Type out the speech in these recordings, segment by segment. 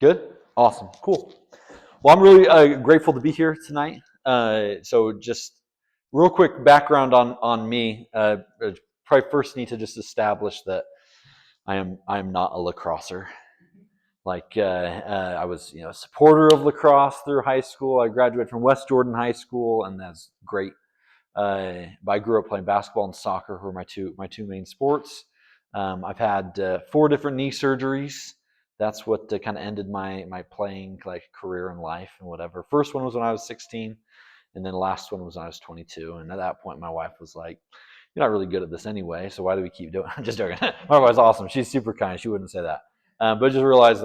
Good? Awesome. Cool. Well, I'm really grateful to be here tonight. So just real quick background on me. Probably first need to just establish that I am not a lacrosser. I was a supporter of lacrosse through high school. I graduated from West Jordan High School, and that's great. But I grew up playing basketball and soccer were my two main sports. I've had 4 different knee surgeries. That's what kind of ended my playing career in life and whatever. First one was when I was 16, and then the last one was when I was 22. And at that point, my wife was like, "You're not really good at this anyway, so why do we keep doing?" I'm just joking. My wife's awesome. She's super kind. She wouldn't say that. But I just realized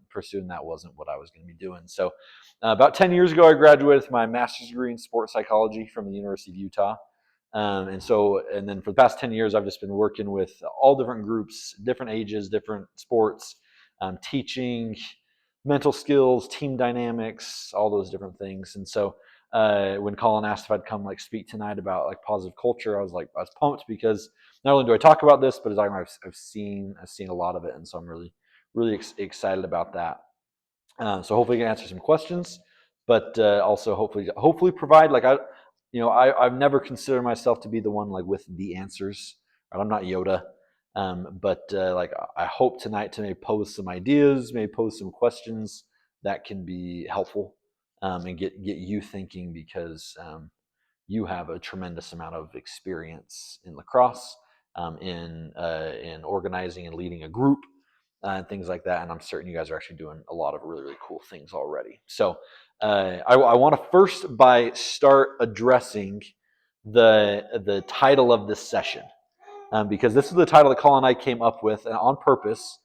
pursuing that wasn't what I was going to be doing. So about 10 years ago, I graduated with my master's degree in sport psychology from the University of Utah. And then for the past 10 years, I've just been working with all different groups, different ages, different sports, teaching mental skills, team dynamics, all those different things. And so when Colin asked if I'd come speak tonight about positive culture, I was pumped because not only do I talk about this, but I've seen a lot of it, and so I'm really excited about that. So hopefully, I can answer some questions, but also hopefully provide I've never considered myself to be the one with the answers. Right? I'm not Yoda, but I hope tonight to maybe pose some ideas, maybe pose some questions that can be helpful and get you thinking because you have a tremendous amount of experience in lacrosse, in organizing and leading a group, and things like that. And I'm certain you guys are actually doing a lot of really cool things already. So I want to first start addressing the title of this session, because this is the title that Colin and I came up with on purpose,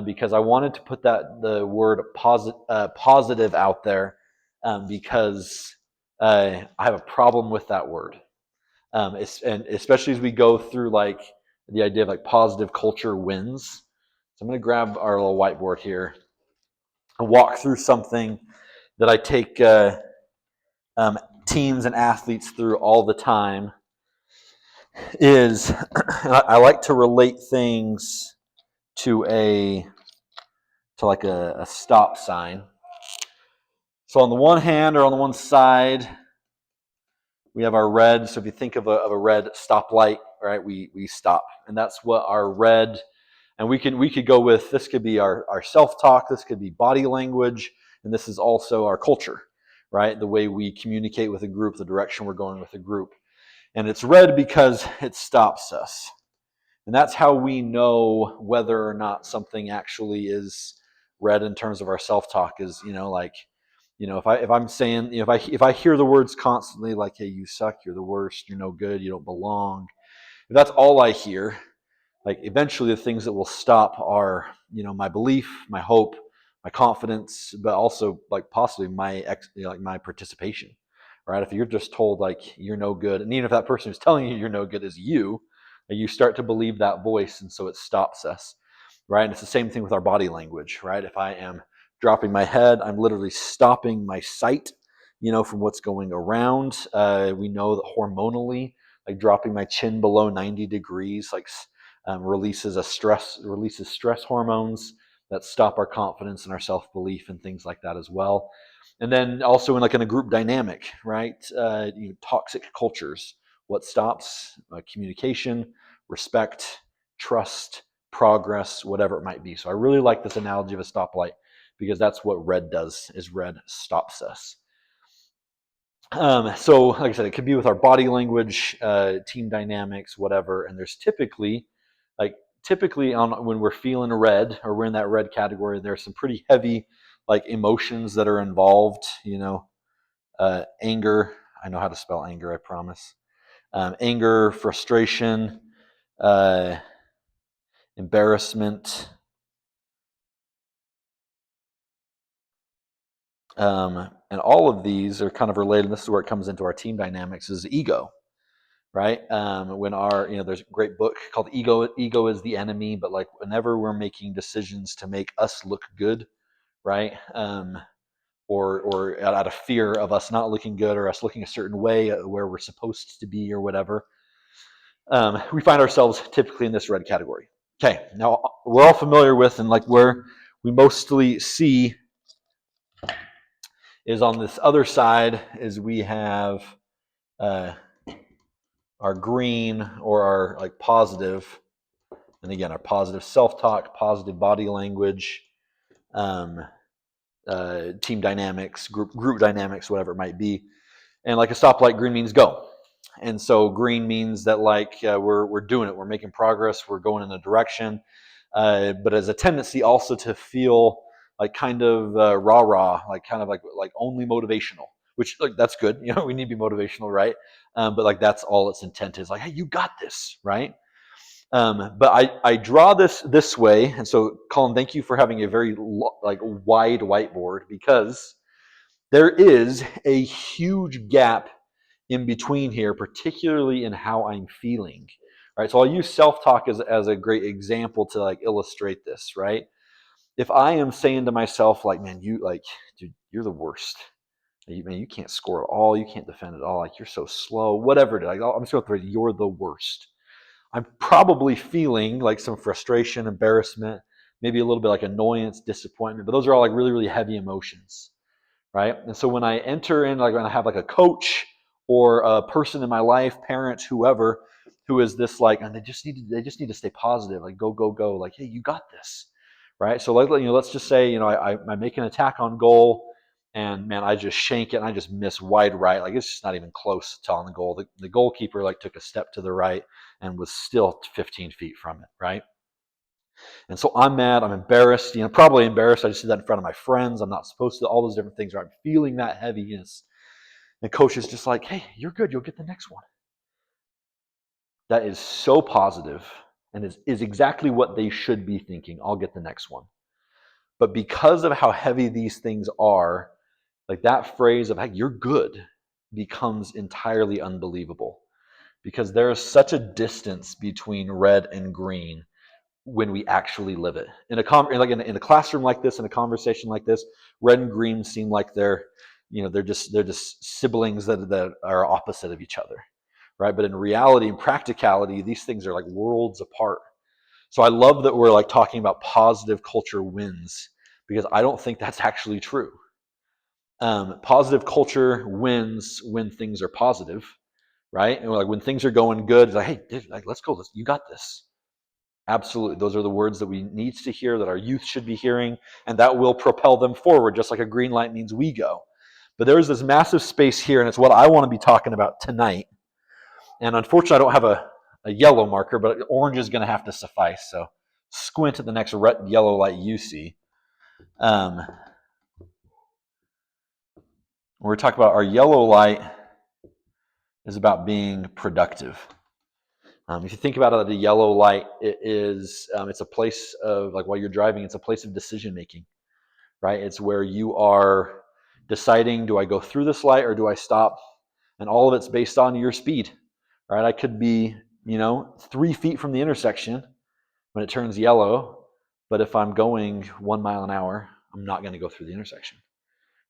because I wanted to put the word positive out there, because I have a problem with that word, and especially as we go through the idea of positive culture wins. So I'm going to grab our little whiteboard here and walk through something that I take teams and athletes through all the time. I like to relate things to a stop sign. So on the one hand, or on the one side, we have our red. So if you think of a red stoplight, right, we stop, and that's what our red. And we could go with, this could be our self-talk, this could be body language, and this is also our culture, right? The way we communicate with a group, the direction we're going with a group. And it's red because it stops us. And that's how we know whether or not something actually is red in terms of our self-talk is, if I'm saying, if I hear the words constantly hey, you suck, you're the worst, you're no good, you don't belong. If that's all I hear, eventually the things that will stop are, my belief, my hope, my confidence, but also possibly my participation, right? If you're just told you're no good, and even if that person who's telling you you're no good is you start to believe that voice, and so it stops us, right? And it's the same thing with our body language, right? If I am dropping my head, I'm literally stopping my sight, from what's going around. We know that hormonally, dropping my chin below 90 degrees, releases stress hormones that stop our confidence and our self-belief and things like that as well. And then also in a group dynamic, right? Toxic cultures, what stops communication, respect, trust, progress, whatever it might be. So I really like this analogy of a stoplight because that's what red does, is red stops us. So like I said, it could be with our body language, team dynamics, whatever. And there's typically on when we're feeling red or we're in that red category, there's some pretty heavy emotions that are involved. Anger. I know how to spell anger, I promise. Anger, frustration, embarrassment, and all of these are kind of related. This is where it comes into our team dynamics, is ego, right? When there's a great book called Ego is the Enemy, but whenever we're making decisions to make us look good, right? Or out of fear of us not looking good or us looking a certain way where we're supposed to be or whatever, we find ourselves typically in this red category. Okay, now we're all familiar with and where we mostly see is on this other side is we have our green or our like positive, and again our positive self-talk, positive body language, um, team dynamics, group dynamics, whatever it might be. And like a stoplight, green means go. And so green means that like we're doing it, we're making progress, we're going in a direction. But as a tendency also to feel like kind of rah-rah, like kind of like only motivational, which like that's good. You know, we need to be motivational, right? But like that's all its intent is, like, hey, you got this, right? But I draw this way, and so Colin, thank you for having a very like wide whiteboard, because there is a huge gap in between here, particularly in how I'm feeling. Right, so I'll use self-talk as a great example to like illustrate this. Right, if I am saying to myself like, man, dude, you're the worst. Man, you can't score at all. You can't defend at all. Like, you're so slow. Whatever it is, like, I'm just going to throw it. You're the worst. I'm probably feeling like some frustration, embarrassment, maybe a little bit like annoyance, disappointment. But those are all like really, really heavy emotions, right? And so when I enter in, like when I have like a coach or a person in my life, parents, whoever, who is this like, and they just need to stay positive, like go, go, go, like, hey, you got this, right? So like, let's just say, I make an attack on goal, and man, I just shank it and I just miss wide right, like it's just not even close to on the goal. The goalkeeper like took a step to the right and was still 15 feet from it, right? And so I'm mad, I'm embarrassed, probably embarrassed. I just did that in front of my friends. I'm not supposed to, all those different things, right? I'm feeling that heaviness. And coach is just like, hey, you're good. You'll get the next one. That is so positive and is exactly what they should be thinking. I'll get the next one. But because of how heavy these things are, like that phrase of, hey, you're good, becomes entirely unbelievable, because there is such a distance between red and green when we actually live it. In a classroom like this, in a conversation like this, red and green seem like they're just siblings that are opposite of each other, right? But in reality and practicality, these things are like worlds apart. So I love that we're like talking about positive culture wins, because I don't think that's actually true. Positive culture wins when things are positive, right? And like when things are going good, it's like, hey, dude, like, let's go. You got this. Absolutely. Those are the words that we need to hear, that our youth should be hearing, and that will propel them forward, just like a green light means we go. But there's this massive space here, and it's what I want to be talking about tonight. And unfortunately, I don't have a yellow marker, but orange is going to have to suffice. So squint at the next yellow light you see. We're talking about our yellow light is about being productive. If you think about it, the yellow light it's a place of, like, while you're driving, it's a place of decision making, right? It's where you are deciding, do I go through this light or do I stop? And all of it's based on your speed, right? I could be 3 feet from the intersection when it turns yellow, but if I'm going 1 mile an hour, I'm not going to go through the intersection,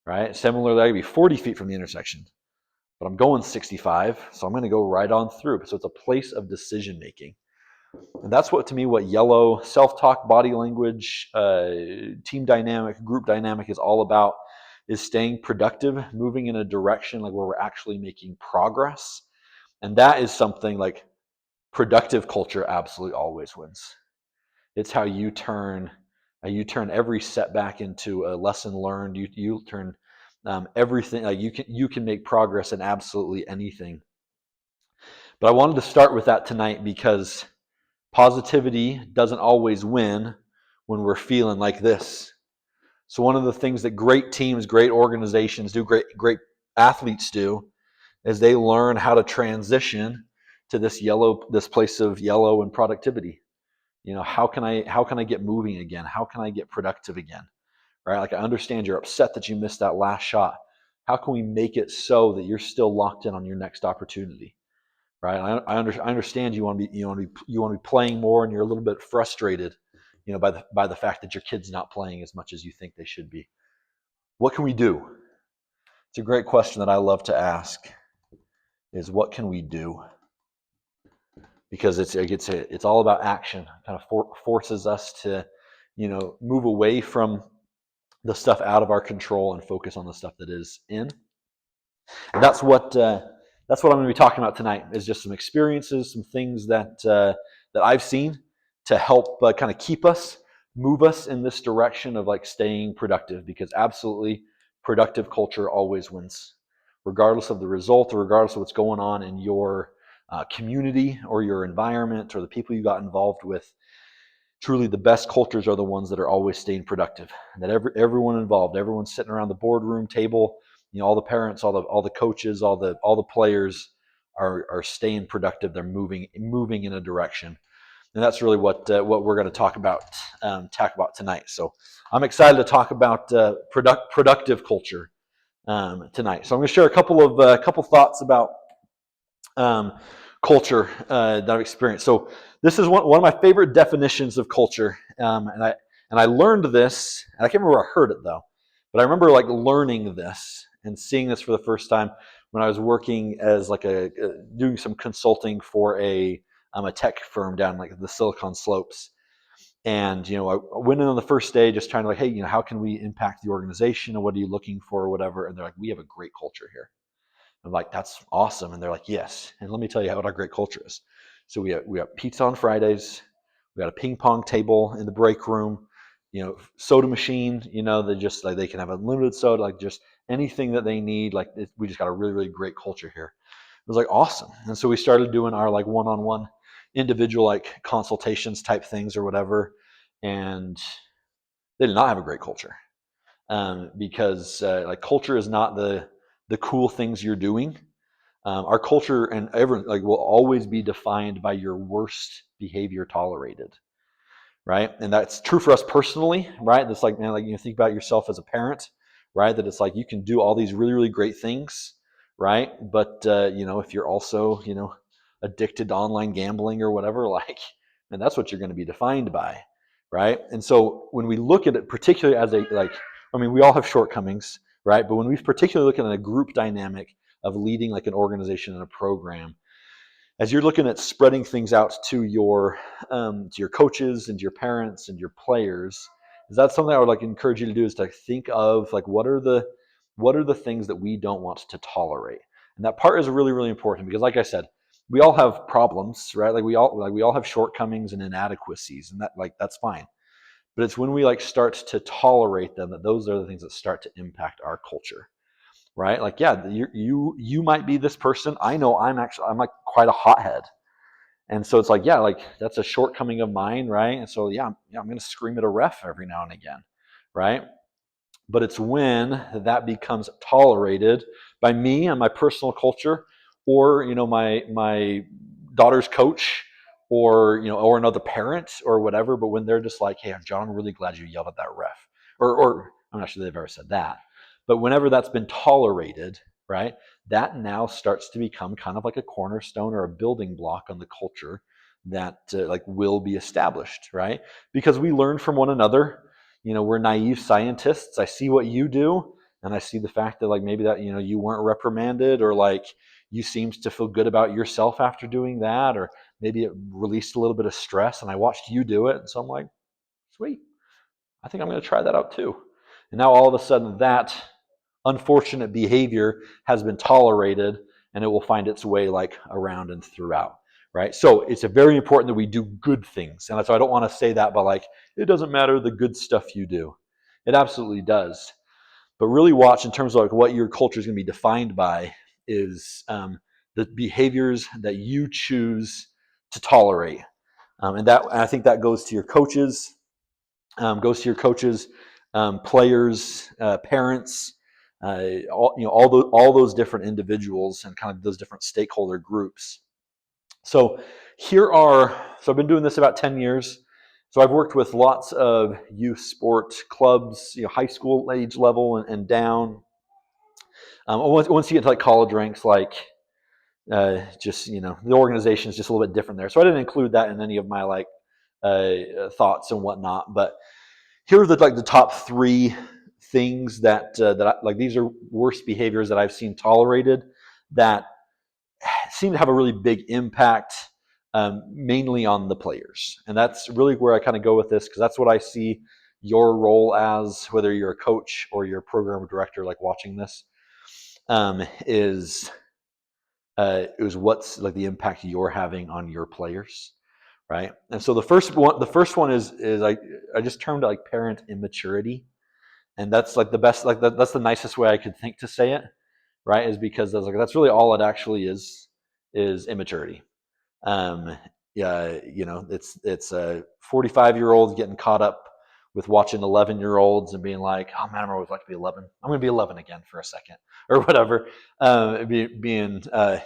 right? Similarly, I could be 40 feet from the intersection, but I'm going 65, so I'm going to go right on through. So it's a place of decision making. And that's what yellow self-talk, body language, team dynamic, group dynamic is all about, is staying productive, moving in a direction like where we're actually making progress. And that is something like productive culture absolutely always wins. It's how you turn every setback into a lesson learned. You turn everything, like you can make progress in absolutely anything. But I wanted to start with that tonight because positivity doesn't always win when we're feeling like this. So one of the things that great teams, great organizations do, great athletes do, is they learn how to transition to this place of yellow and productivity. How can I get moving again? How can I get productive again? Right? Like, I understand you're upset that you missed that last shot. How can we make it so that you're still locked in on your next opportunity? Right? I understand you want to be playing more, and you're a little bit frustrated, by the fact that your kid's not playing as much as you think they should be. What can we do? It's a great question that I love to ask. Is what can we do? Because it's all about action. It kind of forces us to move away from the stuff out of our control and focus on the stuff that is in. And that's what I'm going to be talking about tonight. Is just some experiences, some things that I've seen to help kind of move us in this direction of like staying productive. Because absolutely, productive culture always wins, regardless of the result or regardless of what's going on in your community or your environment or the people you got involved with. Truly, the best cultures are the ones that are always staying productive. And that everyone involved, everyone's sitting around the boardroom table. All the parents, all the coaches, all the players are staying productive. They're moving in a direction, and that's really what we're going to talk about tonight. So I'm excited to talk about productive culture tonight. So I'm going to share a couple thoughts about culture that I've experienced. So this is one of my favorite definitions of culture, and I learned this. And I can't remember where I heard it though, but I remember like learning this and seeing this for the first time when I was working as like doing some consulting for a tech firm down like the Silicon Slopes. And I went in on the first day just trying to like, hey, how can we impact the organization and what are you looking for or whatever? And they're like, we have a great culture here. I'm like, that's awesome. And they're like, yes. And let me tell you what our great culture is. So we have pizza on Fridays. We got a ping pong table in the break room, soda machine, they just like, they can have unlimited soda, like just anything that they need. Like we just got a really, really great culture here. It was like awesome. And so we started doing our like one-on-one individual like consultations type things or whatever. And they did not have a great culture because like culture is not the cool things you're doing. Our culture and everyone like will always be defined by your worst behavior tolerated, right? And that's true for us personally, right? That's like, man, like you think about yourself as a parent, right? That it's like you can do all these really, really great things, right? But if you're also addicted to online gambling or whatever, like, and that's what you're going to be defined by, right? And so when we look at it, particularly as we all have shortcomings, right? But when we particularly look at a group dynamic of leading like an organization and a program, as you're looking at spreading things out to your coaches and your parents and your players, is that something I would like encourage you to do, is to think of like what are the things that we don't want to tolerate. And that part is really, really important because like I said, we all have problems, right? Like we all have shortcomings and inadequacies, and that's fine. But it's when we like start to tolerate them that those are the things that start to impact our culture. Right? Like, yeah, you might be this person. I know I'm like quite a hothead. And so it's like, yeah, like that's a shortcoming of mine, right? And so yeah, I'm going to scream at a ref every now and again, right? But it's when that becomes tolerated by me and my personal culture, or my daughter's coach, or or another parent or whatever. But when they're just like, hey, John, I'm really glad you yelled at that ref, or I'm not sure they've ever said that, but whenever that's been tolerated, right, that now starts to become kind of like a cornerstone or a building block on the culture that like will be established, right? Because we learn from one another. We're naive scientists. I see what you do, and I see the fact that like maybe that you weren't reprimanded, or like you seemed to feel good about yourself after doing that, or maybe it released a little bit of stress, and I watched you do it, and so I'm like, sweet, I think I'm going to try that out too. And now all of a sudden that unfortunate behavior has been tolerated, and it will find its way like around and throughout, right? So it's very important that we do good things. And so I don't want to say that by like, it doesn't matter the good stuff you do. It absolutely does. But really watch in terms of like what your culture is going to be defined by is the behaviors that you choose to tolerate. And I think that goes to your coaches, players, parents, all those different individuals and kind of those different stakeholder groups. So I've been doing this about 10 years. So I've worked with lots of youth sport clubs, high school age level and down. Once you get to like college ranks, like the organization is just a little bit different there. So I didn't include that in any of my like thoughts and whatnot. But here are the top three things that I, like these are worst behaviors that I've seen tolerated that seem to have a really big impact mainly on the players. And that's really where I kind of go with this, because that's what I see your role as, whether you're a coach or you're a program director, like watching this, is what's like the impact you're having on your players, right? And so the first one is I just termed it like parent immaturity, and that's like the best, like that's the nicest way I could think to say it, right? Is because that's really all it actually is immaturity. Yeah, it's a 45-year-olds getting caught up with watching 11-year-olds and being like, oh man, I always like to be 11. I'm going to be 11 again for a second, or whatever. Being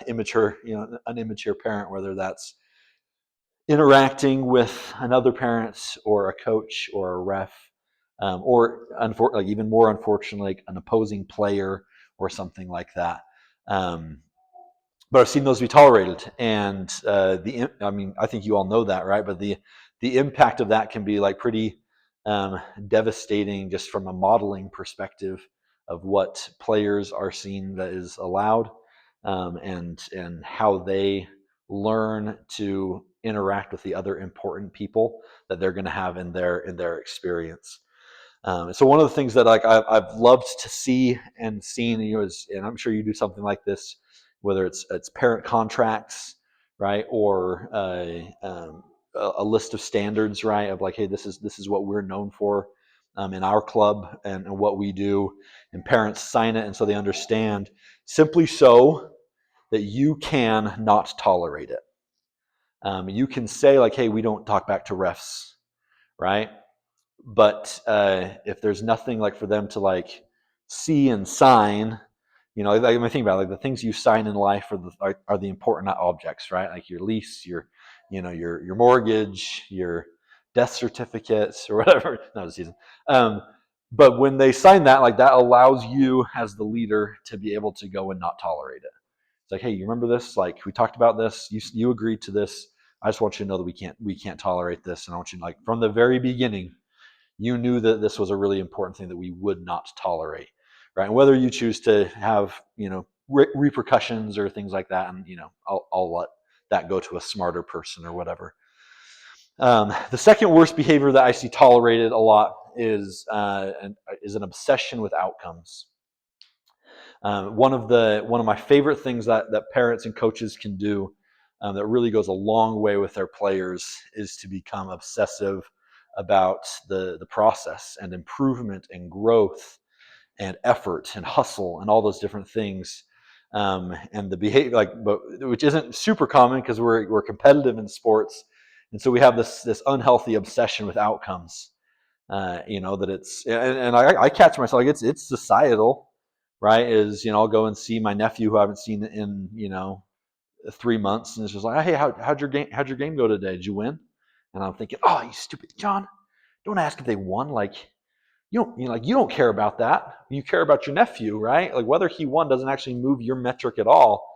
immature, an immature parent, whether that's interacting with another parent or a coach or a ref, or like even more unfortunately, like an opposing player or something like that. But I've seen those be tolerated, and I think you all know that, right? But the impact of that can be like pretty devastating, just from a modeling perspective of what players are seeing that is allowed, and how they learn to interact with the other important people that they're going to have in their experience. So one of the things that like I've loved to see and seen, and I'm sure you do something like this, whether it's parent contracts, right, or a list of standards, right, of like, hey, this is what we're known for in our club, and what we do, and parents sign it, and so they understand, simply so that you can not tolerate it. You can say like, hey, we don't talk back to refs, right? But if there's nothing like for them to like see and sign, like, I think about it, like the things you sign in life are the important objects, right? Like your lease, your mortgage, your death certificates, or whatever. Not a season. But when they sign that, like that allows you as the leader to be able to go and not tolerate it. It's like, hey, you remember this? Like we talked about this. You agreed to this. I just want you to know that we can't tolerate this, and I want you to, like, from the very beginning, you knew that this was a really important thing that we would not tolerate, right? And whether you choose to have repercussions or things like that, and I'll let that go to a smarter person or whatever. The second worst behavior that I see tolerated a lot is an obsession with outcomes. One of my favorite things that parents and coaches can do, that really goes a long way with their players, is to become obsessive about the process and improvement and growth and effort and hustle and all those different things, and the behavior, which isn't super common because we're competitive in sports, and so we have this unhealthy obsession with outcomes. That it's, and I catch myself, like, it's societal, right? I'll go and see my nephew who I haven't seen in 3 months, and it's just like, hey, how'd your game go today? Did you win? And I'm thinking, oh, you stupid John, don't ask if they won. Like, you don't care about that. You care about your nephew, right? Like, whether he won doesn't actually move your metric at all.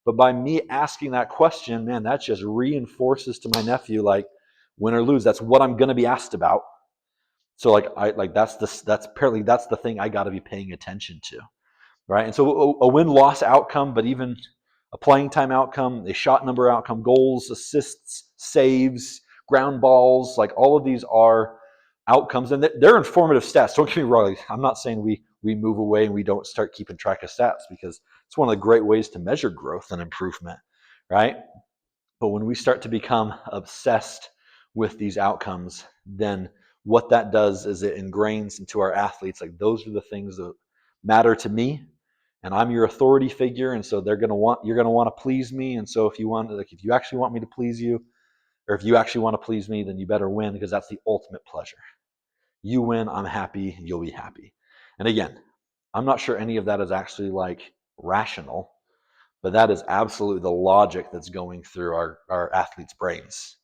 But by me asking that question, man, that just reinforces to my nephew, like, win or lose, that's what I'm going to be asked about. So that's the thing I got to be paying attention to, right? And so a win-loss outcome, but even a playing time outcome, a shot number outcome, goals, assists, saves, ground balls, like all of these are outcomes, and they're informative stats. Don't get me wrong. I'm not saying we move away and we don't start keeping track of stats, because it's one of the great ways to measure growth and improvement, right? But when we start to become obsessed with these outcomes, then what that does is it ingrains into our athletes, like, those are the things that matter to me, and I'm your authority figure, and so you're going to want to please me. And so if you actually want me to please you, or if you actually want to please me, then you better win, because that's the ultimate pleasure. You win, I'm happy, you'll be happy. And again, I'm not sure any of that is actually like rational, but that is absolutely the logic that's going through our athletes' brains,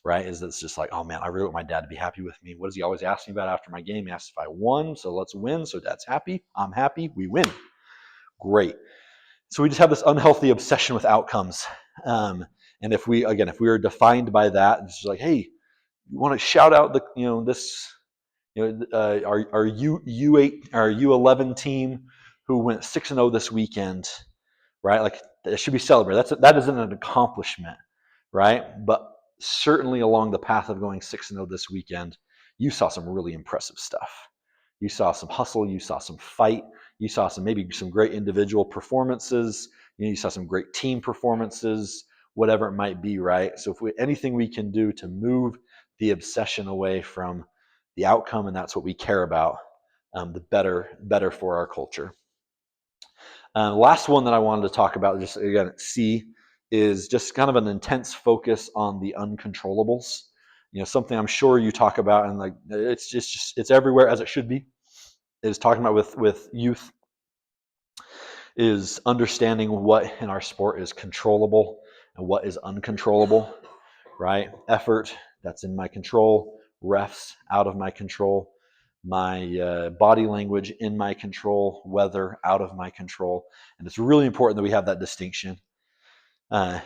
right? Is it's just like, oh man, I really want my dad to be happy with me. What does he always ask me about after my game? He asks if I won, so let's win. So dad's happy, I'm happy, we win. Great. So we just have this unhealthy obsession with outcomes. And if we are defined by that, it's just like, hey, you want to shout out our U11 team who went 6-0 this weekend, right? Like, it should be celebrated. That isn't an accomplishment, right? But certainly along the path of going 6-0 this weekend, you saw some really impressive stuff. You saw some hustle, you saw some fight, you saw maybe some great individual performances, you saw some great team performances, whatever it might be, right? So if anything we can do to move the obsession away from the outcome, and that's what we care about, the better for our culture. Last one that I wanted to talk about, just again, C, is just kind of an intense focus on the uncontrollables. Something I'm sure you talk about, and like it's everywhere as it should be. Is talking about with youth is understanding what in our sport is controllable and what is uncontrollable, right? Effort, that's in my control. Refs, out of my control. My body language, in my control. Weather, out of my control. And it's really important that we have that distinction.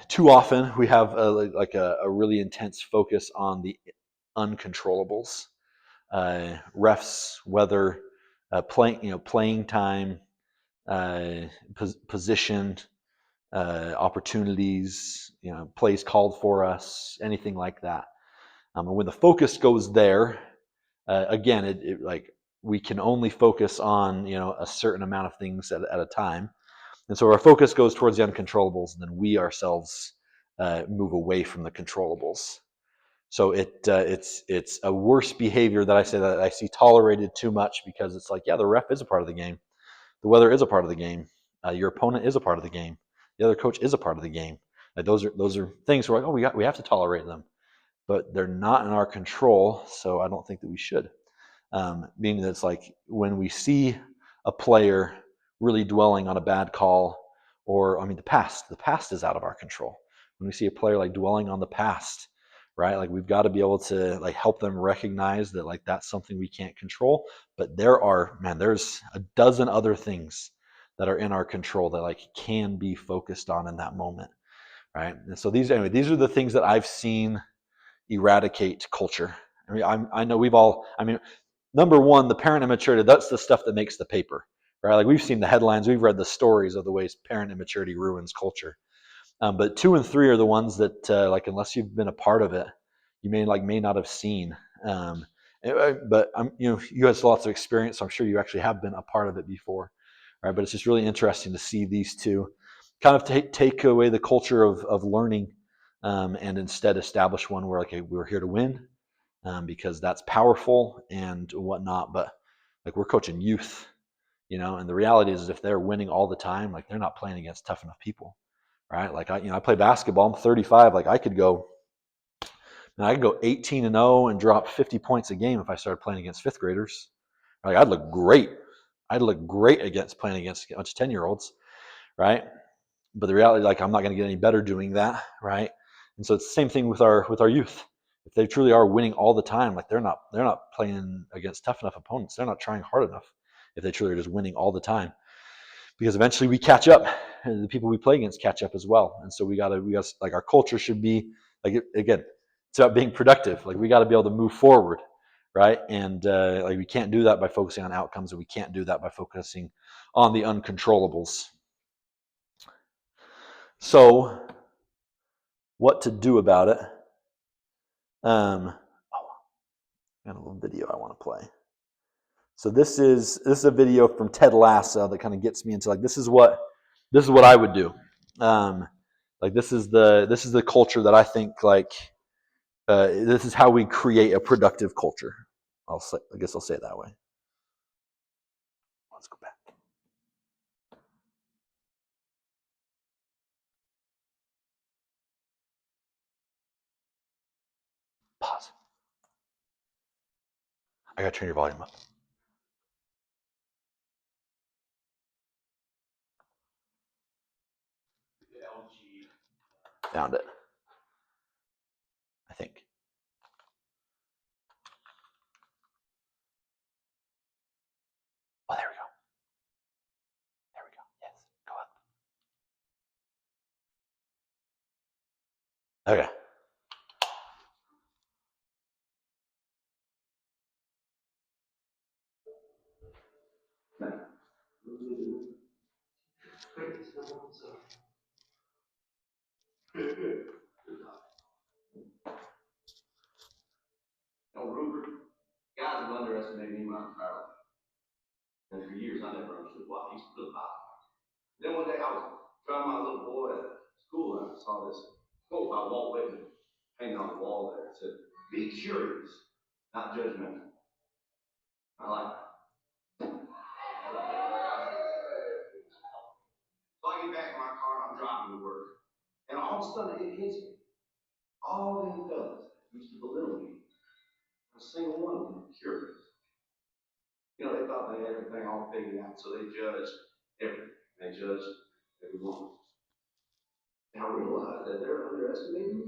Too often we have a really intense focus on the uncontrollables. Refs, weather, playing time, position, opportunities, plays called for us, anything like that. And when the focus goes there, again, it like we can only focus on a certain amount of things at a time, and so our focus goes towards the uncontrollables, and then we ourselves move away from the controllables. So it's a worse behavior that I see tolerated too much, because it's like, yeah, the ref is a part of the game, the weather is a part of the game, your opponent is a part of the game, the other coach is a part of the game. Like those are things where, like, we have to tolerate them, but they're not in our control. So I don't think that we should. Meaning that it's like when we see a player really dwelling on a bad call, or the past is out of our control. When we see a player like dwelling on the past, right? Like we've got to be able to like help them recognize that like that's something we can't control. But there's a dozen other things that are in our control that like can be focused on in that moment, right? And so these are the things that I've seen eradicate culture. I know we've all. Number one, the parent immaturity. That's the stuff that makes the paper, right? Like we've seen the headlines, we've read the stories of the ways parent immaturity ruins culture. But 2 and 3 are the ones that, like, unless you've been a part of it, you may not have seen. But you have lots of experience, so I'm sure you actually have been a part of it before, right? But it's just really interesting to see these two kind of take away the culture of learning, and instead establish one where, okay, we're here to win, because that's powerful and whatnot. But like we're coaching youth, and the reality is if they're winning all the time, like they're not playing against tough enough people. Right? Like I play basketball. I'm 35. Like I could go 18-0 and drop 50 points a game if I started playing against fifth graders. Like I'd look great. I'd look great against playing against a bunch of 10-year-olds, right? But the reality, like I'm not going to get any better doing that, right? And so it's the same thing with our youth. If they truly are winning all the time, like they're not playing against tough enough opponents. They're not trying hard enough. If they truly are just winning all the time, because eventually we catch up, and the people we play against catch up as well. And so we got like our culture should be like, again, it's about being productive. Like we got to be able to move forward, right? And like we can't do that by focusing on outcomes, and we can't do that by focusing on the uncontrollables. So what to do about it? I got a little video I want to play. So this is a video from Ted Lasso that kind of gets me into like this is what I would do. Like this is the culture that I think like this is how we create a productive culture. I guess I'll say it that way. Let's go back. Pause. I gotta turn your volume up. Found it. I think. Oh, there we go. There we go. Yes. Go up. Okay. Ruger, guys have underestimated me my entire life. And for years, I never understood why. He's really hot. Then one day, I was driving my little boy at school, and I saw this quote by Walt Whitman hanging on the wall there. It said, "Be curious, not judgmental." I like that. So I get back in my car and I'm driving to work. And all of a sudden it hits me. All these fellas used to belittle me. A single one of them curious. You know, they thought they had everything all figured out, so they judged everything. They judged everyone. And I realized that they're underestimating me.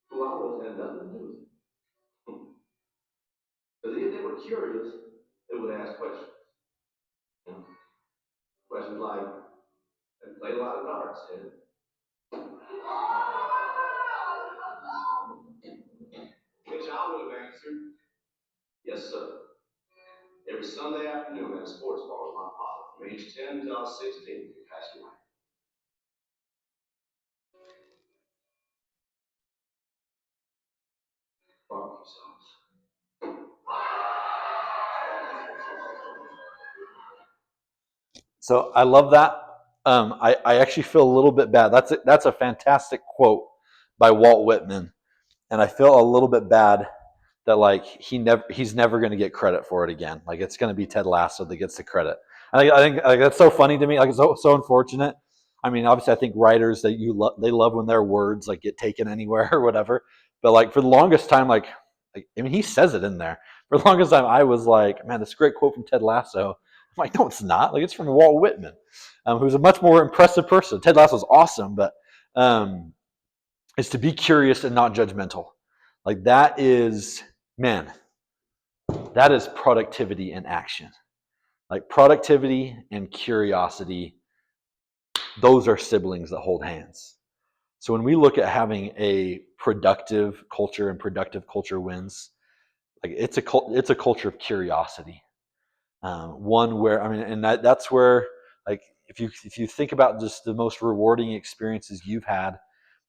Who I was had nothing to do with it. Because if they were curious, they would ask questions. You know, questions like, "Have you played a lot of darts, Ed?" Which I would have answered, "Yes, sir." Every Sunday afternoon at a sports bar with my father, from age 10 until I was 16, he passed away. Barbecue sauce. So I love that. I actually feel a little bit bad. That's a fantastic quote by Walt Whitman, and I feel a little bit bad that like he's never going to get credit for it again. Like it's going to be Ted Lasso that gets the credit. I think like, that's so funny to me. Like it's so unfortunate. I mean, obviously, I think writers that they love when their words like get taken anywhere or whatever. But like for the longest time, like I mean, he says it in there. For the longest time, I was like, man, this great quote from Ted Lasso. I'm like, no, it's not. Like it's from Walt Whitman, who's a much more impressive person. Ted Lasso's awesome, but is to be curious and not judgmental. Like that is, man, that is productivity in action. Like productivity and curiosity, those are siblings that hold hands. So when we look at having a productive culture and productive culture wins, like it's a culture of curiosity. One where I mean, and that's where like if you think about just the most rewarding experiences you've had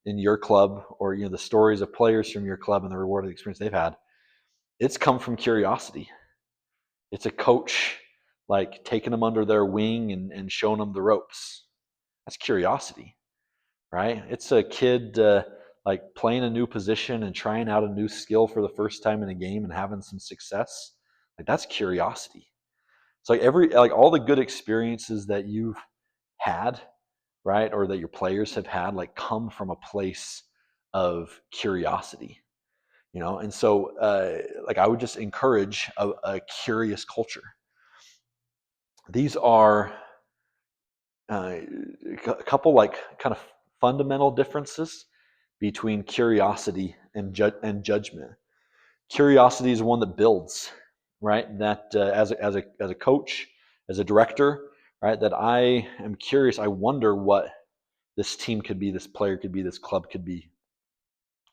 in your club, or you know the stories of players from your club and the rewarding experience they've had, it's come from curiosity. It's a coach like taking them under their wing and showing them the ropes. That's curiosity, right? It's a kid like playing a new position and trying out a new skill for the first time in a game and having some success. Like that's curiosity. So like all the good experiences that you've had, right, or that your players have had, like come from a place of curiosity. You know, and so like I would just encourage a curious culture. These are a couple like kind of fundamental differences between curiosity and judgment. Curiosity is one that builds, right? That as a coach, as a director, right? That I am curious. I wonder what this team could be, this player could be, this club could be,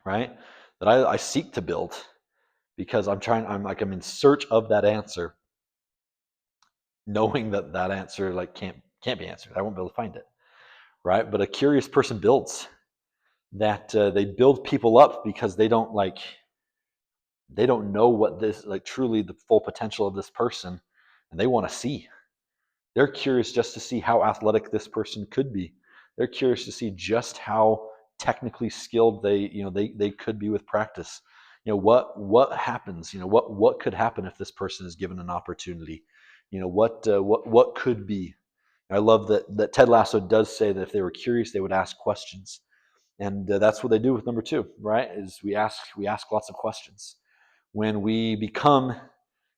right? That I seek to build because I'm in search of that answer, knowing that that answer like can't be answered. I won't be able to find it, right? But a curious person builds. That they build people up because they don't know what this like truly the full potential of this person, and they want to see. They're curious just to see how athletic this person could be. They're curious to see just how technically skilled they could be with practice. You know what happens. You know what could happen if this person is given an opportunity. You know what could be. I love that Ted Lasso does say that if they were curious, they would ask questions, and that's what they do with number two. Right? Is we ask lots of questions. When we become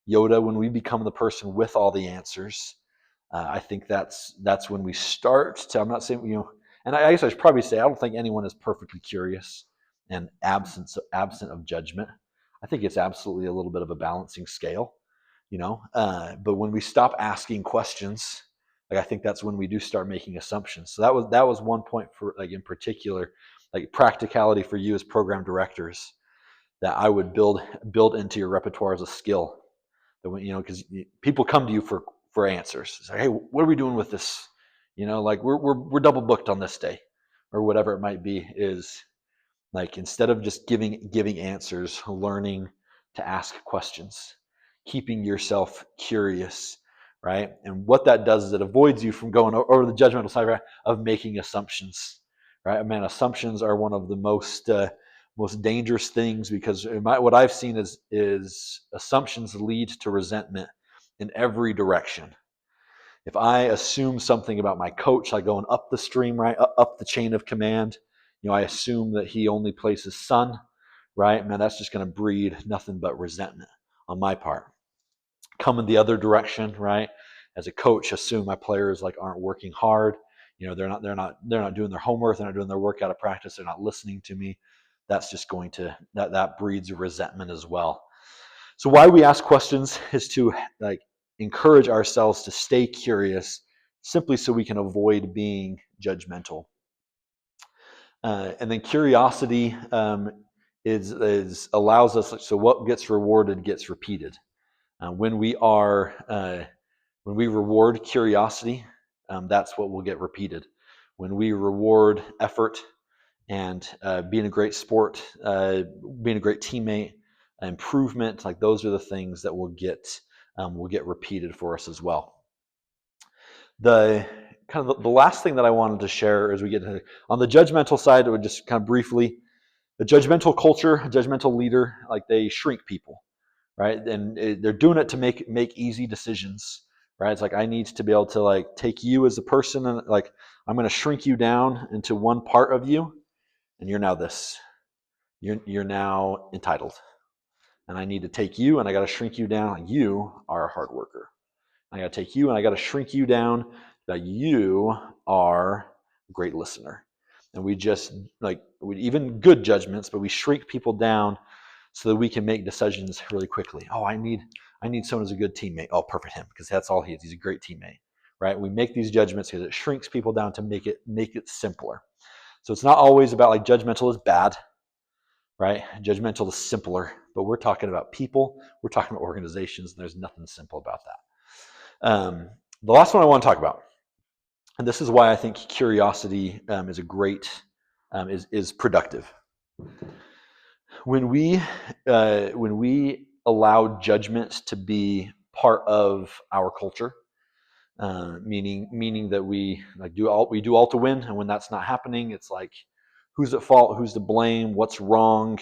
Yoda, when we become the person with all the answers, I think that's when we start to. I'm not saying and I guess I should probably say I don't think anyone is perfectly curious and absent of judgment. I think it's absolutely a little bit of a balancing scale, But when we stop asking questions, like I think that's when we do start making assumptions. So that was one point for like in particular, like practicality for you as program directors that I would build into your repertoire as a skill. That when because people come to you for answers. It's like, hey, what are we doing with this? Like we're double booked on this day, or whatever it might be. Is Like instead of just giving answers, learning to ask questions, keeping yourself curious, right? And what that does is it avoids you from going over the judgmental side, right, of making assumptions, right? Man, assumptions are one of the most dangerous things, because what I've seen is assumptions lead to resentment in every direction. If I assume something about my coach, like going up the stream, right, up the chain of command, I assume that he only plays his son, right? Man, that's just going to breed nothing but resentment on my part. Coming the other direction, right? As a coach, assume my players like aren't working hard. They're not doing their homework. They're not doing their work out of practice. They're not listening to me. That's just going to that breeds resentment as well. So why we ask questions is to like encourage ourselves to stay curious, simply so we can avoid being judgmental. And then curiosity is allows us. So what gets rewarded gets repeated. When we reward curiosity, that's what will get repeated. When we reward effort and being a great sport, being a great teammate, improvement, like those are the things that will get repeated for us as well. The kind of the last thing that I wanted to share as we get to, on the judgmental side, it would just kind of briefly, the judgmental culture, a judgmental leader, like they shrink people, right? And they're doing it to make easy decisions, right? It's like, I need to be able to like take you as a person, and like I'm going to shrink you down into one part of you, and you're now this. You're now entitled, and I need to take you and I got to shrink you down. You are a hard worker. I got to take you and I got to shrink you down, that you are a great listener. And we just even good judgments, but we shrink people down so that we can make decisions really quickly. Oh, I need someone who's a good teammate. Oh, perfect, him, because that's all he is. He's a great teammate, right? We make these judgments because it shrinks people down to make it simpler. So it's not always about like judgmental is bad, right? Judgmental is simpler, but we're talking about people. We're talking about organizations, and there's nothing simple about that. The last one I want to talk about, and this is why I think curiosity is a great is productive. When we allow judgment to be part of our culture, meaning that we do all to win, and when that's not happening, it's like, who's at fault, who's to blame, what's wrong,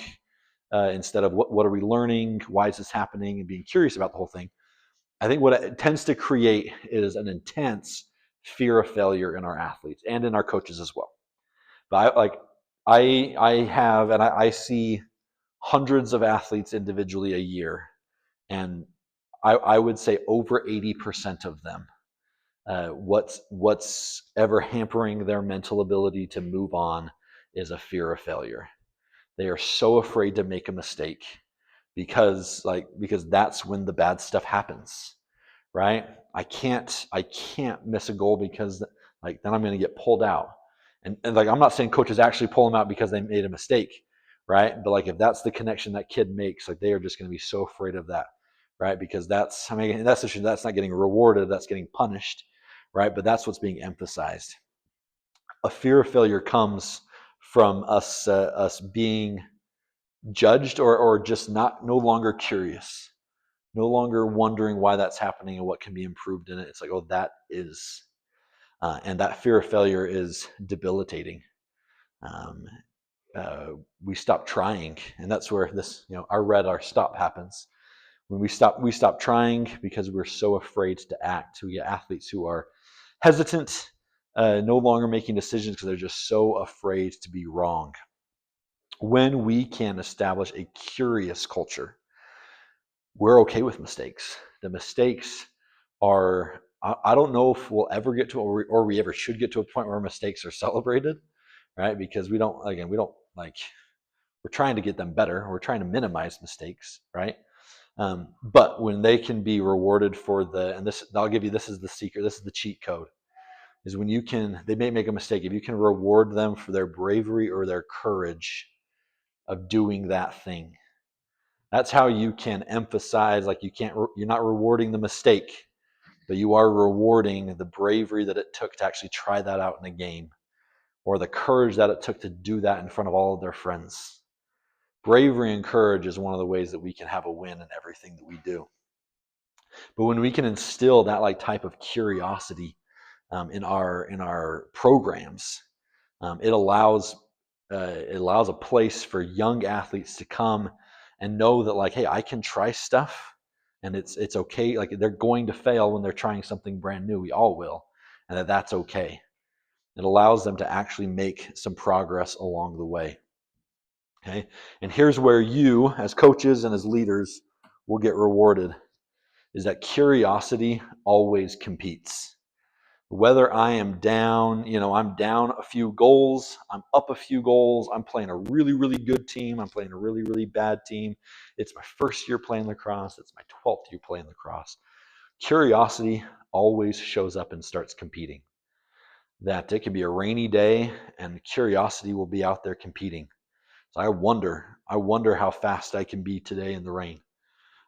instead of what are we learning, why is this happening, and being curious about the whole thing. I think what it tends to create is an intense fear of failure in our athletes and in our coaches as well. But I see hundreds of athletes individually a year, and I would say over 80% of them, what's ever hampering their mental ability to move on is a fear of failure. They are so afraid to make a mistake because that's when the bad stuff happens, right? I can't miss a goal because like then I'm going to get pulled out. And like, I'm not saying coaches actually pull them out because they made a mistake, right? But like, if that's the connection that kid makes, like they are just going to be so afraid of that, right? Because that's not getting rewarded, that's getting punished, right? But that's what's being emphasized. A fear of failure comes from us being judged, or just no longer curious, no longer wondering why that's happening and what can be improved in it. It's like, oh, that is, and that fear of failure is debilitating. Um, we stop trying, and that's where this, our stop happens. When we stop trying because we're so afraid to act. We get athletes who are hesitant, no longer making decisions because they're just so afraid to be wrong. When we can establish a curious culture, we're okay with mistakes. The mistakes are, I don't know if we'll ever get to, or we ever should get to a point where mistakes are celebrated, right? Because we don't like, we're trying to get them better. We're trying to minimize mistakes, right? But when they can be rewarded for and this, I'll give you, this is the secret, this is the cheat code, is when they may make a mistake. If you can reward them for their bravery or their courage of doing that thing, that's how you can emphasize, like you're not rewarding the mistake, but you are rewarding the bravery that it took to actually try that out in a game. or the courage that it took to do that in front of all of their friends. Bravery and courage is one of the ways that we can have a win in everything that we do. But when we can instill that like type of curiosity in our programs, it allows a place for young athletes to come and know that like, hey, I can try stuff, and it's okay. Like they're going to fail when they're trying something brand new. We all will, and that's okay. It allows them to actually make some progress along the way. Okay, and here's where you, as coaches and as leaders, will get rewarded. Is that curiosity always competes. Whether I am down, I'm down a few goals, I'm up a few goals, I'm playing a really, really good team, I'm playing a really, really bad team. It's my first year playing lacrosse, it's my 12th year playing lacrosse. Curiosity always shows up and starts competing. That it can be a rainy day and curiosity will be out there competing. So I wonder how fast I can be today in the rain.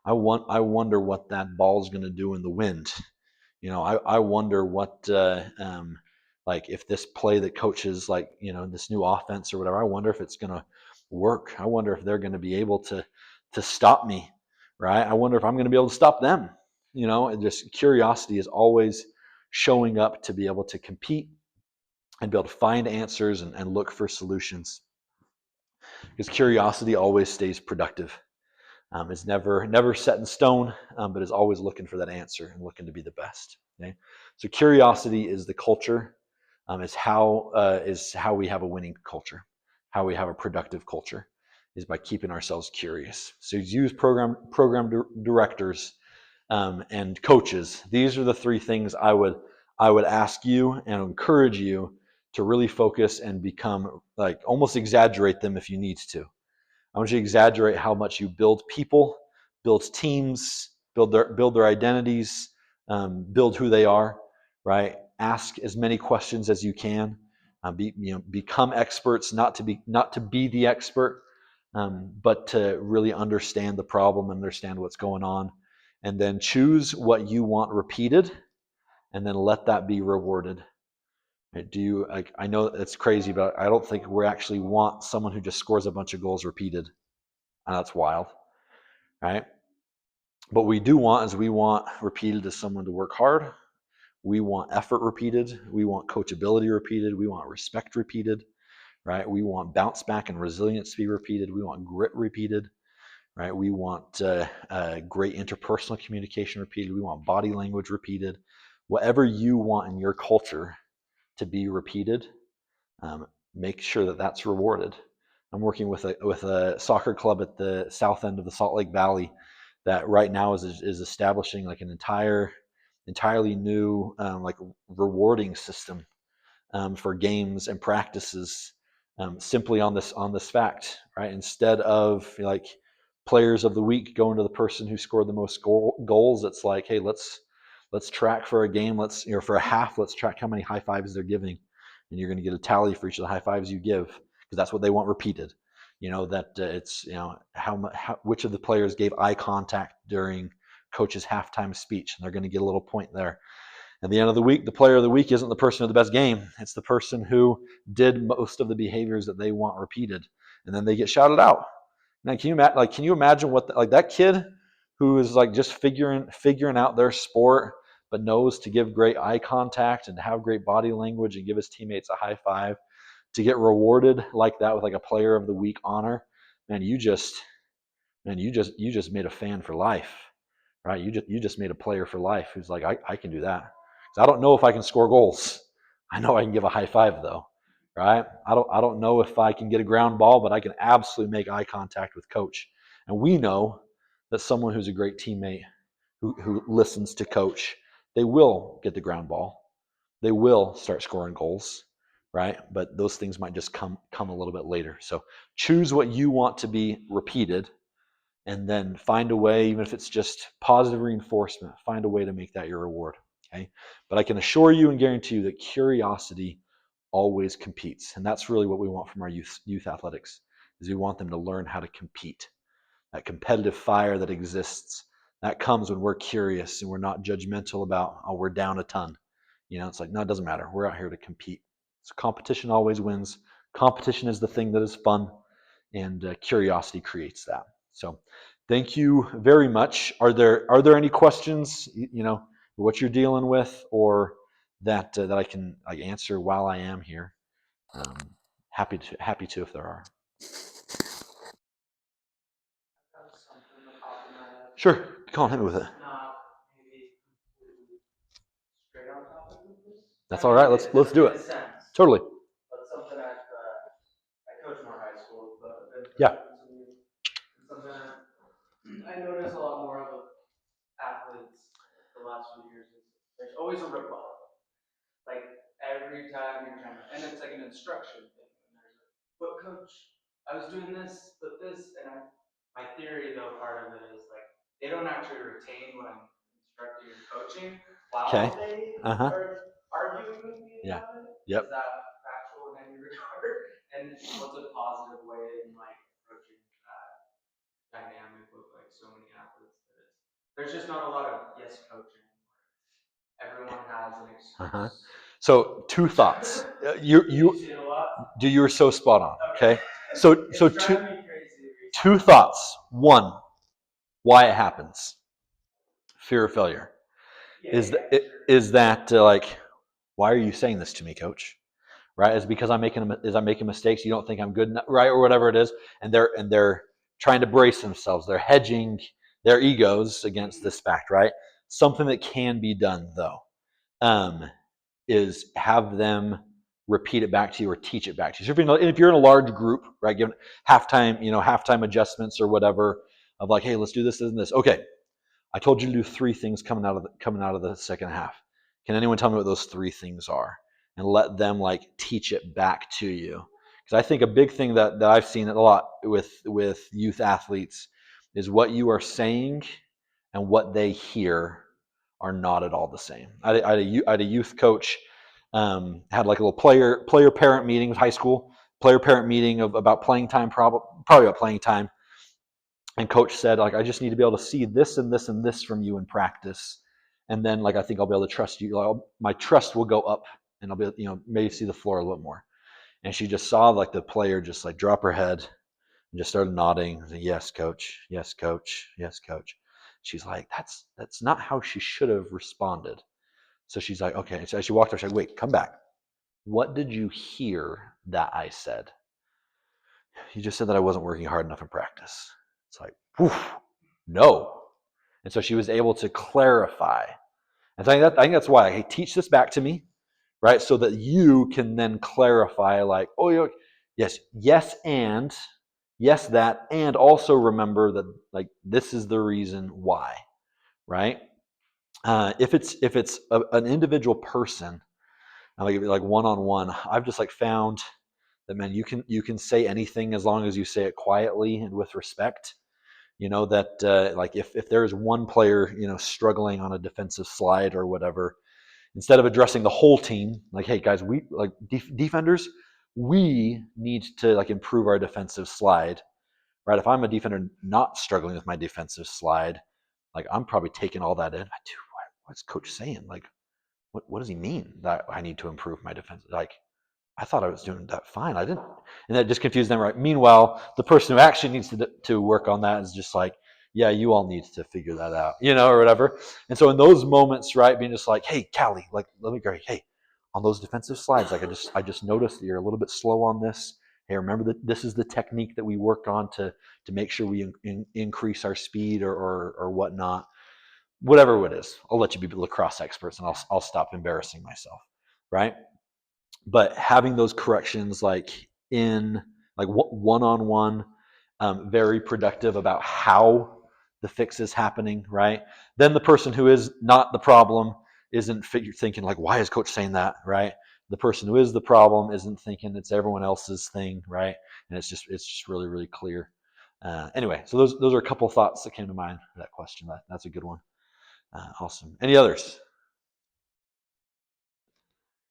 I wonder what that ball's going to do in the wind. I wonder what like if this play that coaches like this new offense or whatever. I wonder if it's going to work. I wonder if they're going to be able to stop me, right? I wonder if I'm going to be able to stop them. And just curiosity is always showing up to be able to compete and be able to find answers and look for solutions. Because curiosity always stays productive. It's never set in stone, but is always looking for that answer and looking to be the best. Okay? So curiosity is the culture. Is how we have a winning culture, how we have a productive culture, is by keeping ourselves curious. So use program directors and coaches. These are the three things I would ask you and encourage you to really focus and become like almost exaggerate them if you need to. I want you to exaggerate how much you build people, build teams, build their identities, build who they are. Right? Ask as many questions as you can. Become experts, not to be the expert, but to really understand the problem, understand what's going on, and then choose what you want repeated, and then let that be rewarded. Do you? I know it's crazy, but I don't think we actually want someone who just scores a bunch of goals repeated. That's wild, right? What we do want is we want repeated as someone to work hard. We want effort repeated. We want coachability repeated. We want respect repeated, right? We want bounce back and resilience to be repeated. We want grit repeated, right? We want great interpersonal communication repeated. We want body language repeated. Whatever you want in your culture to be repeated, make sure that that's rewarded. I'm working with a soccer club at the south end of the Salt Lake Valley that right now is establishing like an entirely new like rewarding system for games and practices, simply on this fact, right? Instead of like players of the week going to the person who scored the most goals, it's like, hey, let's track for a game, for a half, let's track how many high fives they're giving, and you're going to get a tally for each of the high fives you give, because that's what they want repeated. That it's which of the players gave eye contact during coach's halftime speech, and they're going to get a little point there. At the end of the week, the player of the week isn't the person of the best game. It's the person who did most of the behaviors that they want repeated, and then they get shouted out. Now, can you imagine what that kid who is like just figuring out their sport, but knows to give great eye contact and to have great body language and give his teammates a high five, to get rewarded like that with like a player of the week honor? Man, you just made a fan for life, right? You just made a player for life who's like, I can do that. I don't know if I can score goals. I know I can give a high five though, right? I don't know if I can get a ground ball, but I can absolutely make eye contact with coach. And we know that someone who's a great teammate, who listens to coach, they will get the ground ball. They will start scoring goals, right? But those things might just come a little bit later. So choose what you want to be repeated, and then find a way, even if it's just positive reinforcement, find a way to make that your reward. Okay. But I can assure you and guarantee you that curiosity always competes. And that's really what we want from our youth athletics, is we want them to learn how to compete. That competitive fire that exists, that comes when we're curious and we're not judgmental about, oh, we're down a ton. It's like, no, it doesn't matter. We're out here to compete. So competition always wins. Competition is the thing that is fun, and curiosity creates that. So thank you very much. Are there any questions, what you're dealing with, or that I can answer while I am here? Um, happy to if there are. Sure, Colin, hit me with it. That's all right. Let's do it. Totally. But something I coach more high school, but Yeah. something I notice a lot more of athletes the last few years is there's always a rebuttal. Like every time you're trying to, and it's like an instruction thing. And there's like, but coach, I was doing this, but this, and my theory though, part of it is like they don't actually retain what I'm instructing and coaching while they are arguing with me about it. Yep. Is that factual in any regard? And what's a positive way in like approaching that dynamic with like so many athletes that there's just not a lot of yes coaching. Everyone has an excuse. So 2 thoughts. You're so spot on. Okay. So two thoughts. One, why it happens. Fear of failure. Is that like, why are you saying this to me, coach? Right? Is it because I'm making mistakes? You don't think I'm good enough, right? Or whatever it is, and they're trying to brace themselves. They're hedging their egos against this fact, right? Something that can be done though, is have them repeat it back to you or teach it back to you. So if you're in a large group, right, given halftime adjustments or whatever, of like, hey, let's do this and this. Okay, I told you to do 3 things coming out of the second half. Can anyone tell me what those 3 things are? And let them like teach it back to you. Because I think a big thing that I've seen a lot with youth athletes is what you are saying and what they hear are not at all the same. I had a youth coach, had like a little player parent meeting with high school player parent meeting about playing time, probably about playing time. And coach said, like, I just need to be able to see this and this and this from you in practice, and then like I think I'll be able to trust you. Like, my trust will go up, and I'll be maybe see the floor a little bit more. And she just saw like the player just like drop her head and just started nodding. Said, yes, coach. Yes, coach. Yes, coach. She's like, that's not how she should have responded. So she's like, okay. So she walked up. She's like, wait, come back. What did you hear that I said? You just said that I wasn't working hard enough in practice. It's like, woof, no. And so she was able to clarify. And I think that's why, hey, teach this back to me, right? So that you can then clarify, like, oh, yes, and yes, that, and also remember that, like, this is the reason why, right? If it's an individual person, like one-on-one, I've just like found that, man, you can say anything as long as you say it quietly and with respect. That like if there is one player struggling on a defensive slide or whatever, instead of addressing the whole team, like, hey guys, we like defenders, we need to like improve our defensive slide, right? If I'm a defender not struggling with my defensive slide, like I'm probably taking all that in. Dude, what's coach saying? Like, what does he mean that I need to improve my defense? Like, I thought I was doing that fine. I didn't, and that just confused them, right? Meanwhile, the person who actually needs to work on that is just like, yeah, you all need to figure that out, or whatever. And so in those moments, right, being just like, hey, Callie, like, let me go, hey, on those defensive slides, like I just noticed that you're a little bit slow on this. Hey, remember that this is the technique that we work on to make sure we increase our speed or whatnot. Whatever it is, I'll let you be lacrosse experts, and I'll stop embarrassing myself, right? But having those corrections like in like one-on-one, very productive about how the fix is happening, right? Then the person who is not the problem isn't thinking like, why is coach saying that, right? The person who is the problem isn't thinking it's everyone else's thing, right? And it's just really, really clear. Anyway, so those are a couple thoughts that came to mind for that question. That's a good one. Awesome. Any others?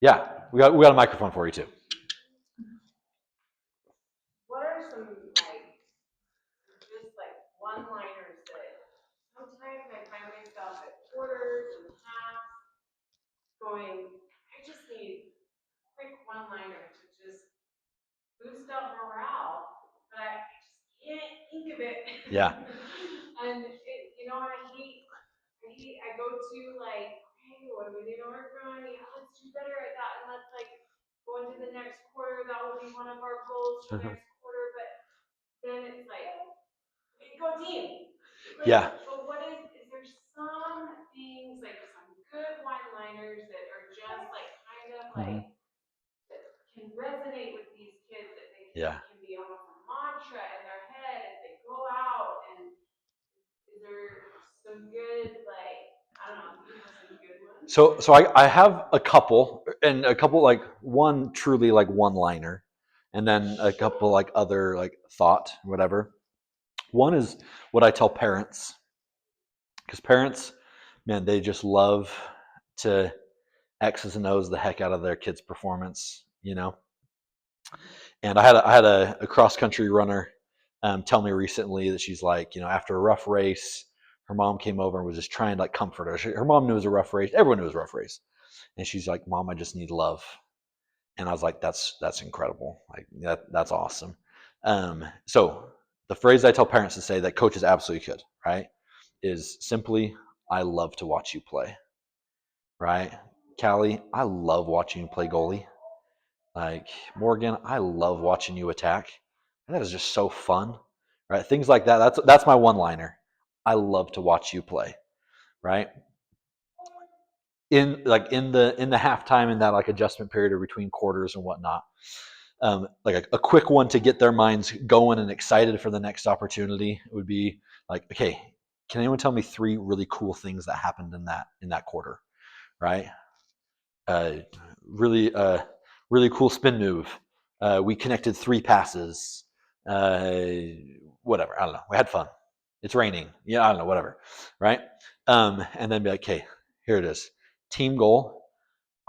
Yeah, we got a microphone for you too. What are some just one-liners that sometimes I find myself at quarters and halves going, I just need a quick one-liner to just boost up morale, but I just can't think of it. Yeah. And you know what I hate, I go to like, hey, what do we need to work on? Yeah, let's do better at that, and let's like go into the next quarter. That will be one of our goals for next quarter. But then it's like, okay, go team. Like, Yeah. but what is there some things like some good one-liners that are just like kind of like that can resonate with these kids that they can be almost a mantra in their head as they go out, and is there some good like I don't know, you have some good ones? So I have a couple, and a couple like one truly like one-liner, and then a couple like other like thought, whatever. One is what I tell parents, because parents, man, they just love to X's and O's the heck out of their kids' performance, And I had a cross country runner tell me recently that she's like, after a rough race, her mom came over and was just trying to like comfort her. Her mom knew it was a rough race. Everyone knew it was a rough race, and she's like, "Mom, I just need love." And I was like, "That's incredible. Like that's awesome." So the phrase I tell parents to say that coaches absolutely could, right, is simply, "I love to watch you play." Right, Callie, I love watching you play goalie. Like, Morgan, I love watching you attack. That is just so fun, right? Things like that. That's my one-liner. I love to watch you play, right? In the halftime, in that like adjustment period or between quarters and whatnot. Like a quick one to get their minds going and excited for the next opportunity would be like, okay, can anyone tell me 3 really cool things that happened in that quarter, right? Uh, really really cool spin move. We connected 3 passes. Whatever. I don't know. We had fun. It's raining. Yeah, I don't know. Whatever. Right. And then be like, okay, here it is. Team goal.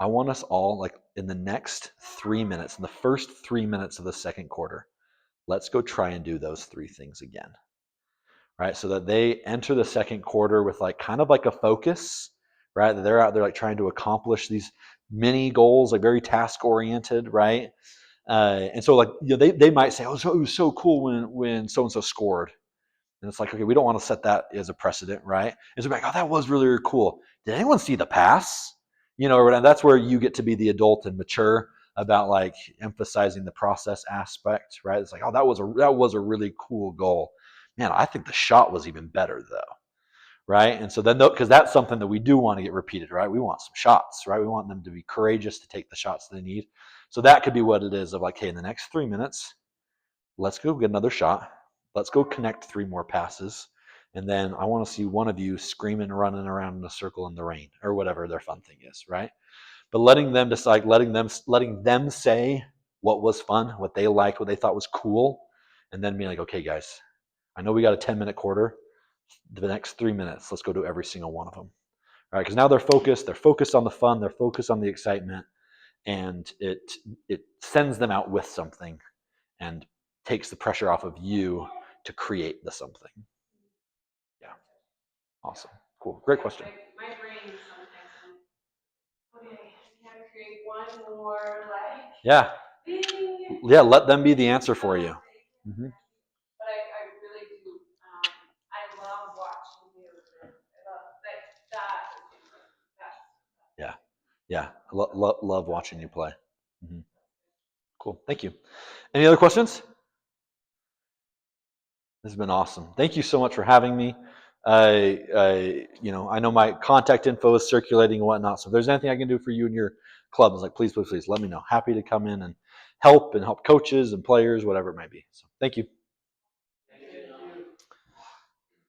I want us all like in the next 3 minutes, in the first 3 minutes of the second quarter, let's go try and do those 3 things again. Right. So that they enter the second quarter with like kind of like a focus, right? That they're out there like trying to accomplish these mini goals, like very task oriented, right? And so like they might say, oh, so it was so cool when so and so scored, and it's like, okay, we don't want to set that as a precedent, right? And so like, oh, that was really, really cool. Did anyone see the pass? And that's where you get to be the adult and mature about like emphasizing the process aspect, right? It's like, oh, that was a really cool goal. Man, I think the shot was even better though, right? And so then, because that's something that we do want to get repeated, right? We want some shots, right? We want them to be courageous to take the shots they need. So that could be what it is of like, hey, in the next 3 minutes, let's go get another shot. Let's go connect 3 more passes. And then I want to see one of you screaming, running around in a circle in the rain or whatever their fun thing is, right? But letting them decide, letting them say what was fun, what they liked, what they thought was cool, and then being like, okay, guys, I know we got a 10-minute quarter. The next 3 minutes, let's go do every single one of them. All right, because now they're focused on the fun, they're focused on the excitement, and it sends them out with something and takes the pressure off of you to create the something. Yeah. Awesome. Cool. Great question. My brain sometimes, okay, I gotta create one more like Yeah. thing. Yeah, let them be the answer for you. Mm-hmm. But I really do. I love watching you. I love that. Yeah. Yeah. Love watching you play. Mm-hmm. Cool. Thank you. Any other questions? This has been awesome. Thank you so much for having me. I know my contact info is circulating and whatnot. So if there's anything I can do for you and your club, it's like, please let me know. Happy to come in and help coaches and players, whatever it might be. So thank you.